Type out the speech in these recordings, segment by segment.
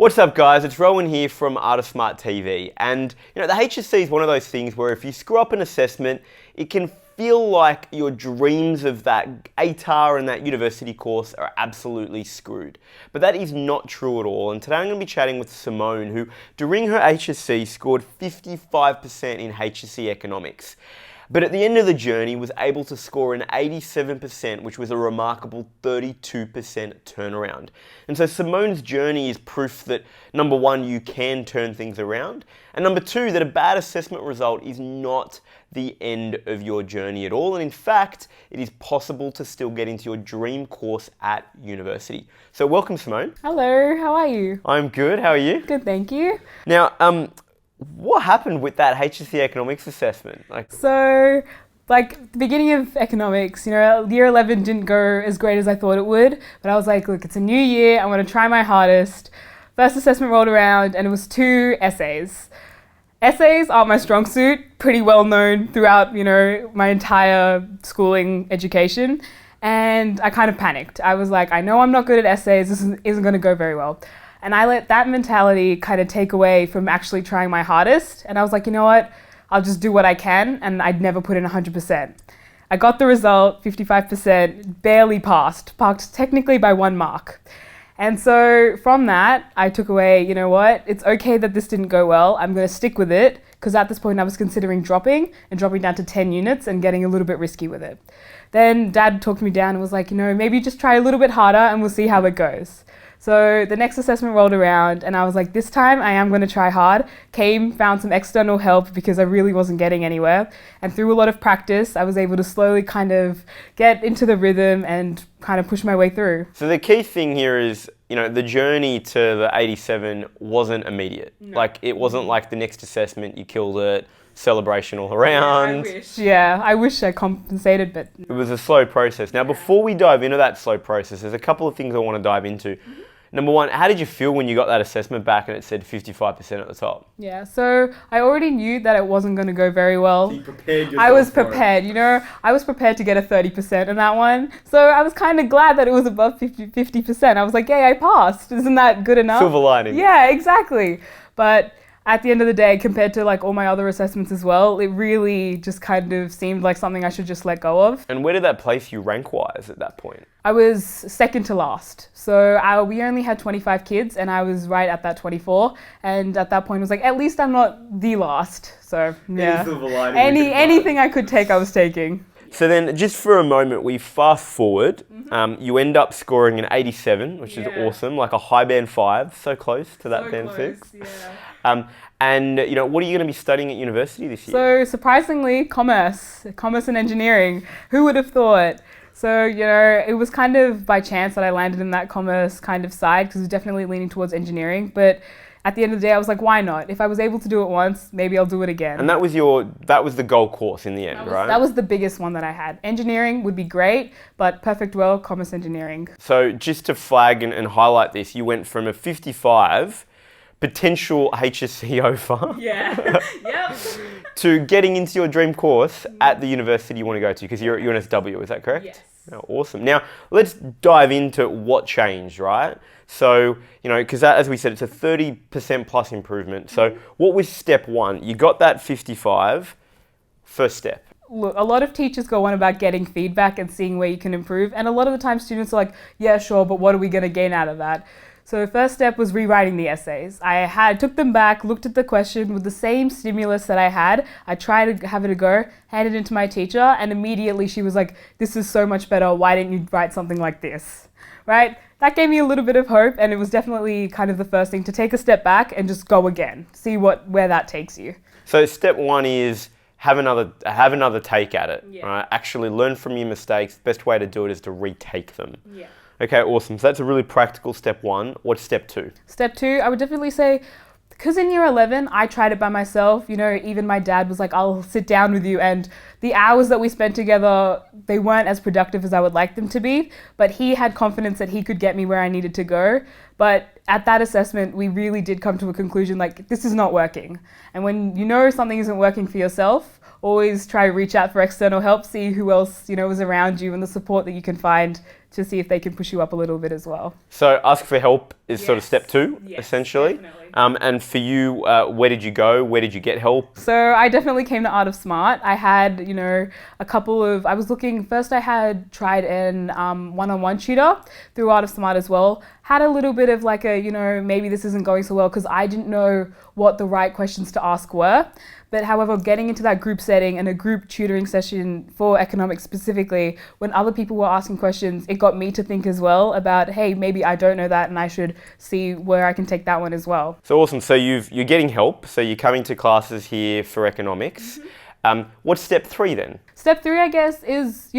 What's up guys, it's Rowan here from Artist Smart TV, and the HSC is one of those things where if you screw up an assessment, it can feel like your dreams of that ATAR and that university course are absolutely screwed. But that is not true at all, and today I'm going to be chatting with Simone, who during her HSC scored 55% in HSC economics. But at the end of the journey was able to score an 87%, which was a remarkable 32% turnaround. And so Simone's journey is proof that, number one, you can turn things around, and number two, that a bad assessment result is not the end of your journey at all. And in fact, it is possible to still get into your dream course at university. So welcome, Simone. Hello, how are you? I'm good, how are you? Good, thank you. Now, what happened with that HSC economics assessment? The beginning of economics, year 11 didn't go as great as I thought it would, but I was like, look, it's a new year, I'm going to try my hardest. First assessment rolled around and it was 2 essays. Essays are my strong suit, pretty well known throughout, my entire schooling education. And I kind of panicked. I was like, I know I'm not good at essays, this isn't going to go very well. And I let that mentality kind of take away from actually trying my hardest. And I was like, you know what? I'll just do what I can, and I'd never put in 100%. I got the result, 55%, barely passed technically by 1 mark. And so from that, I took away, you know what? It's okay that this didn't go well. I'm going to stick with it, because at this point I was considering dropping down to 10 units and getting a little bit risky with it. Then Dad talked me down and was like, maybe just try a little bit harder and we'll see how it goes. So the next assessment rolled around and I was like, this time I am going to try hard. Found some external help because I really wasn't getting anywhere. And through a lot of practice, I was able to slowly kind of get into the rhythm and kind of push my way through. So the key thing here is, the journey to the 87 wasn't immediate. No. It wasn't like the next assessment, you killed it, celebration all around. I wish I compensated, but It was a slow process. Now, before we dive into that slow process, there's a couple of things I want to dive into. Number one, how did you feel when you got that assessment back and it said 55% at the top? Yeah, so I already knew that it wasn't going to go very well. So you prepared yourself. I was prepared, I was prepared to get a 30% in that one. So I was kind of glad that it was above 50%. I was like, yay, I passed. Isn't that good enough? Silver lining. Yeah, exactly. But at the end of the day, compared to all my other assessments as well, it really just kind of seemed like something I should just let go of. And where did that place you rank-wise at that point? I was second to last. So we only had 25 kids and I was right at that 24. And at that point, it was like, at least I'm not the last. So yeah, anything I could take, I was taking. So then, just for a moment, we fast forward. You end up scoring an 87, which is awesome, like a high band 5, so close to that band 6. Yeah. And what are you going to be studying at university this year? So surprisingly, commerce and engineering. Who would have thought? So, it was kind of by chance that I landed in that commerce kind of side, because it was definitely leaning towards engineering. But at the end of the day, I was like, why not? If I was able to do it once, maybe I'll do it again. And that was the goal course in the end, right? That was the biggest one that I had. Engineering would be great, but perfect well, commerce engineering. So just to flag and highlight this, you went from a 55 potential HSC offer Yep. to getting into your dream course at the university you want to go to, because you're at UNSW, is that correct? Yes. Oh, awesome. Now, let's dive into what changed, right? So, because as we said, it's a 30% plus improvement. So what was step one? You got that 55, first step. Look, a lot of teachers go on about getting feedback and seeing where you can improve. And a lot of the time students are like, yeah, sure, but what are we going to gain out of that? So first step was rewriting the essays. I took them back, looked at the question with the same stimulus that I had. I tried to have it a go, handed it to my teacher, and immediately she was like, this is so much better. Why didn't you write something like this? Right? That gave me a little bit of hope, and it was definitely kind of the first thing to take a step back and just go again. See where that takes you. So step one is have another take at it. Right? Actually learn from your mistakes. The best way to do it is to retake them. Yeah. Okay, awesome. So that's a really practical step one. What's step two? Step two, I would definitely say, because in year 11, I tried it by myself. Even my dad was like, I'll sit down with you. And the hours that we spent together, they weren't as productive as I would like them to be. But he had confidence that he could get me where I needed to go. But at that assessment, we really did come to a conclusion like, this is not working. And when something isn't working for yourself, always try to reach out for external help, see who else, is around you and the support that you can find to see if they can push you up a little bit as well. So ask for help is sort of Yes. step 2, Yes, essentially. definitely. And for you, where did you go? Where did you get help? So I definitely came to Art of Smart. I had, I was looking, first I had tried an one-on-one tutor through Art of Smart as well. Had a little bit of like maybe this isn't going so well because I didn't know what the right questions to ask were. But however, getting into that group setting and a group tutoring session for economics specifically, when other people were asking questions, it got me to think as well about, hey, maybe I don't know that and I should see where I can take that one as well. So awesome. So you're getting help. So you're coming to classes here for economics. What's step 3 then? Step 3, I guess, is,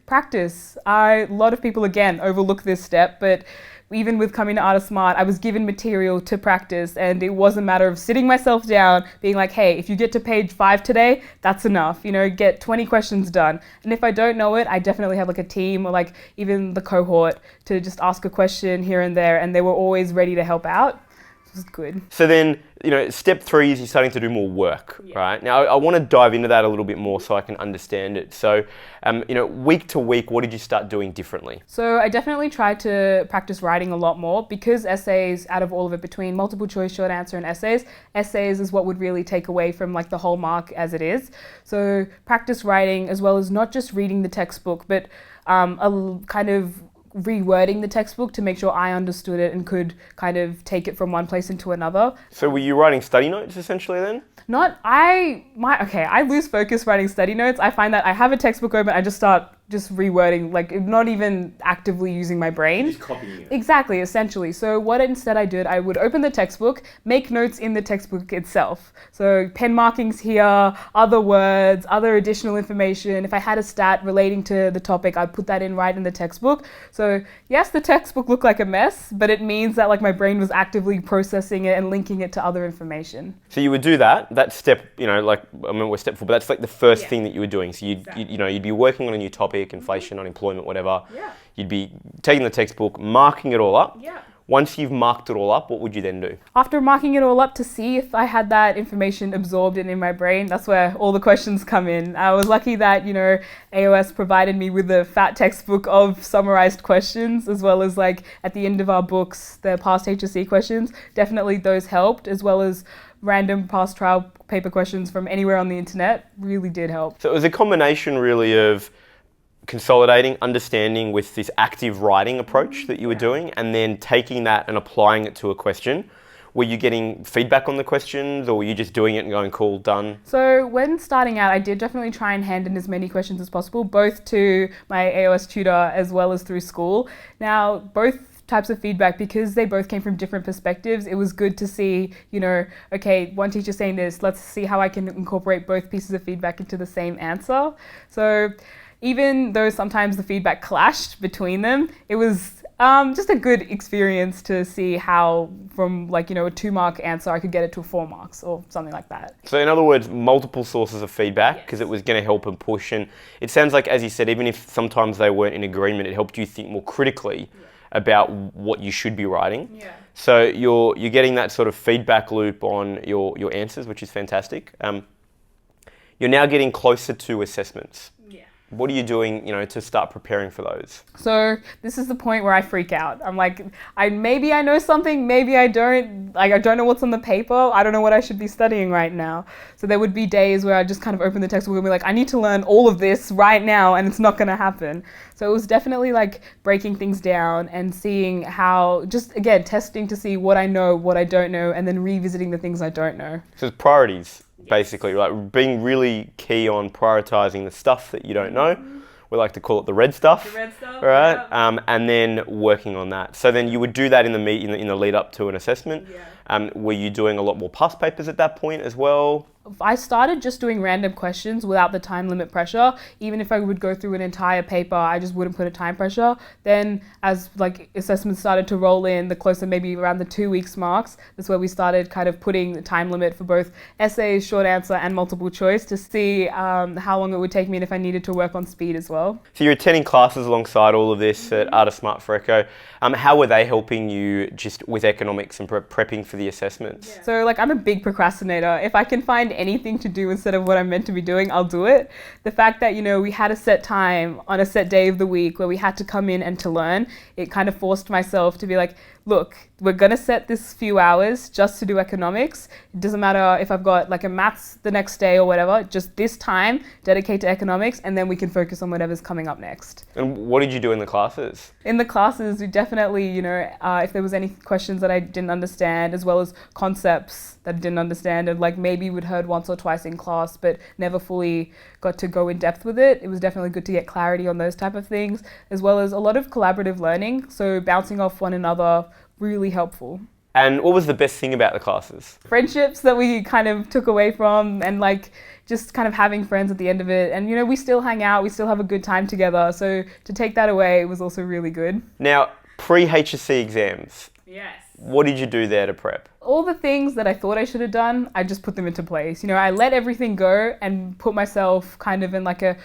practice. A lot of people, again, overlook this step, but even with coming to Art of Smart, I was given material to practice, and it was a matter of sitting myself down, being like, hey, if you get to page 5 today, that's enough. Get 20 questions done. And if I don't know it, I definitely have like a team or like even the cohort to just ask a question here and there, and they were always ready to help out. It was good. So then, step 3 is you're starting to do more work, right? Now, I want to dive into that a little bit more so I can understand it. So, week to week, what did you start doing differently? So I definitely tried to practice writing a lot more because essays, out of all of it, between multiple choice, short answer and essays is what would really take away from like the whole mark as it is. So practice writing as well as not just reading the textbook, but a kind of rewording the textbook to make sure I understood it and could kind of take it from one place into another. So were you writing study notes essentially then? I lose focus writing study notes. I find that I have a textbook open, I just start rewording, like not even actively using my brain. Just copying it. Exactly, essentially. So what instead I did, I would open the textbook, make notes in the textbook itself. So pen markings here, other words, other additional information. If I had a stat relating to the topic, I'd put that in right in the textbook. So yes, the textbook looked like a mess, but it means that like my brain was actively processing it and linking it to other information. So you would do that step, we're step 4, but that's like the first thing that you were doing. So you'd be working on a new topic, inflation, unemployment, whatever. Yeah. You'd be taking the textbook, marking it all up. Yeah. Once you've marked it all up, what would you then do? After marking it all up to see if I had that information absorbed in my brain, that's where all the questions come in. I was lucky that, AOS provided me with a fat textbook of summarized questions, as well as like at the end of our books, the past HSC questions. Definitely those helped, as well as random past trial paper questions from anywhere on the internet really did help. So it was a combination really of consolidating, understanding with this active writing approach that you were doing, and then taking that and applying it to a question. Were you getting feedback on the questions, or were you just doing it and going, cool, done? So when starting out, I did definitely try and hand in as many questions as possible, both to my AOS tutor as well as through school. Now, both types of feedback, because they both came from different perspectives, it was good to see, okay, one teacher saying this, let's see how I can incorporate both pieces of feedback into the same answer. So even though sometimes the feedback clashed between them, it was just a good experience to see how from a 2-mark answer I could get it to 4 marks or something like that. So in other words, multiple sources of feedback, because it was going to help and push. And it sounds like, as you said, even if sometimes they weren't in agreement, it helped you think more critically about what you should be writing. Yeah. So you're getting that sort of feedback loop on your answers, which is fantastic. You're now getting closer to assessments. Yeah. What are you doing, to start preparing for those? So this is the point where I freak out. I'm like, maybe I know something, maybe I don't. Like, I don't know what's on the paper. I don't know what I should be studying right now. So there would be days where I just kind of open the textbook and be like, I need to learn all of this right now, and it's not going to happen. So it was definitely like breaking things down and seeing how, just again, testing to see what I know, what I don't know, and then revisiting the things I don't know. So it's priorities. Basically, like being really key on prioritizing the stuff that you don't know. We like to call it the red stuff. The red stuff, right? yeah. And then working on that. So then you would do that in the lead up to an assessment. Yeah. Were you doing a lot more past papers at that point as well? I started just doing random questions without the time limit pressure. Even if I would go through an entire paper, I just wouldn't put a time pressure. Then as assessments started to roll in, the closer maybe around the 2 weeks marks, that's where we started kind of putting the time limit for both essays, short answer and multiple choice to see how long it would take me and if I needed to work on speed as well. So you're attending classes alongside all of this at Art of Smart for Echo. How were they helping you just with economics and prepping for for the assessments? Yeah. So like I'm a big procrastinator. If I can find anything to do instead of what I'm meant to be doing, I'll do it. The fact that, we had a set time on a set day of the week where we had to come in and to learn, it kind of forced myself to be like, look, we're going to set this few hours just to do economics. It doesn't matter if I've got like a maths the next day or whatever, just this time dedicate to economics, and then we can focus on whatever's coming up next. And what did you do in the classes? In the classes, we definitely, if there was any questions that I didn't understand, as well as concepts that I didn't understand, and like maybe we'd heard once or twice in class, but never fully got to go in depth with it. It was definitely good to get clarity on those type of things, as well as a lot of collaborative learning. So bouncing off one another, really helpful. And what was the best thing about the classes? Friendships that we kind of took away from, and like just kind of having friends at the end of it. And we still hang out, we still have a good time together. So to take that away was also really good. Now, pre-HSC exams. Yes. What did you do there to prep? All the things that I thought I should have done, I just put them into place. I let everything go and put myself kind of in like a,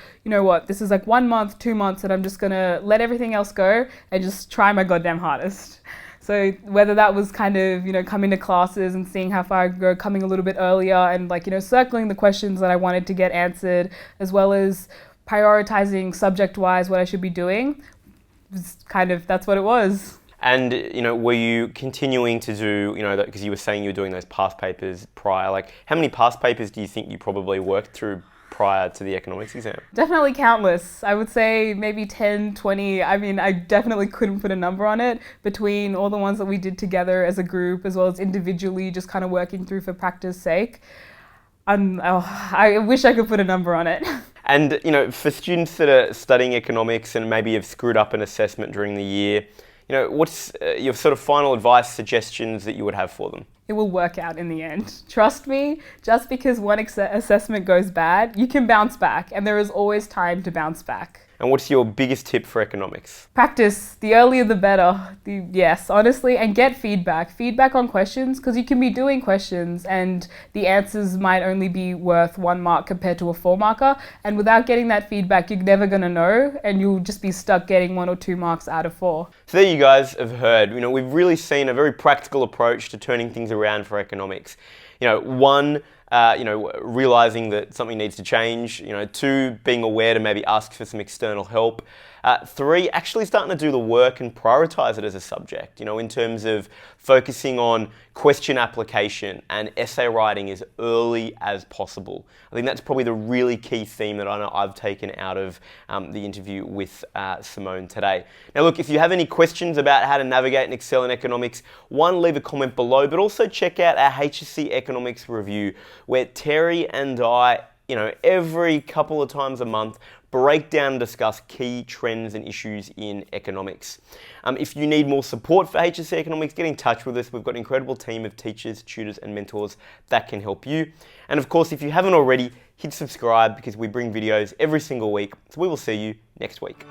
this is like 1 month, 2 months that I'm just gonna let everything else go and just try my goddamn hardest. So whether that was kind of, coming to classes and seeing how far I go, coming a little bit earlier and like, circling the questions that I wanted to get answered, as well as prioritizing subject-wise what I should be doing, that's what it was. And, were you continuing to do, because you were saying you were doing those past papers prior, like how many past papers do you think you probably worked through prior to the economics exam? Definitely countless. I would say maybe 10, 20. I mean, I definitely couldn't put a number on it between all the ones that we did together as a group, as well as individually, just kind of working through for practice sake. I wish I could put a number on it. And, for students that are studying economics and maybe have screwed up an assessment during the year, what's your sort of final advice, suggestions that you would have for them? It will work out in the end. Trust me, just because one assessment goes bad, you can bounce back, and there is always time to bounce back. And what's your biggest tip for economics? Practice. The earlier the better. Yes, honestly, and get feedback. Feedback on questions, because you can be doing questions and the answers might only be worth 1 mark compared to a 4 marker. And without getting that feedback, you're never going to know, and you'll just be stuck getting 1 or 2 marks out of 4. So there you guys have heard, we've really seen a very practical approach to turning things around for economics. One, realizing that something needs to change. 2, being aware to maybe ask for some external help. 3, actually starting to do the work and prioritize it as a subject, in terms of focusing on question application and essay writing as early as possible. I think that's probably the really key theme that I know I've taken out of the interview with Simone today. Now look, if you have any questions about how to navigate and excel in economics, 1, leave a comment below, but also check out our HSC Economics Review, where Terry and I, every couple of times a month, break down and discuss key trends and issues in economics. If you need more support for HSC Economics, get in touch with us. We've got an incredible team of teachers, tutors and mentors that can help you. And of course, if you haven't already, hit subscribe because we bring videos every single week. So we will see you next week.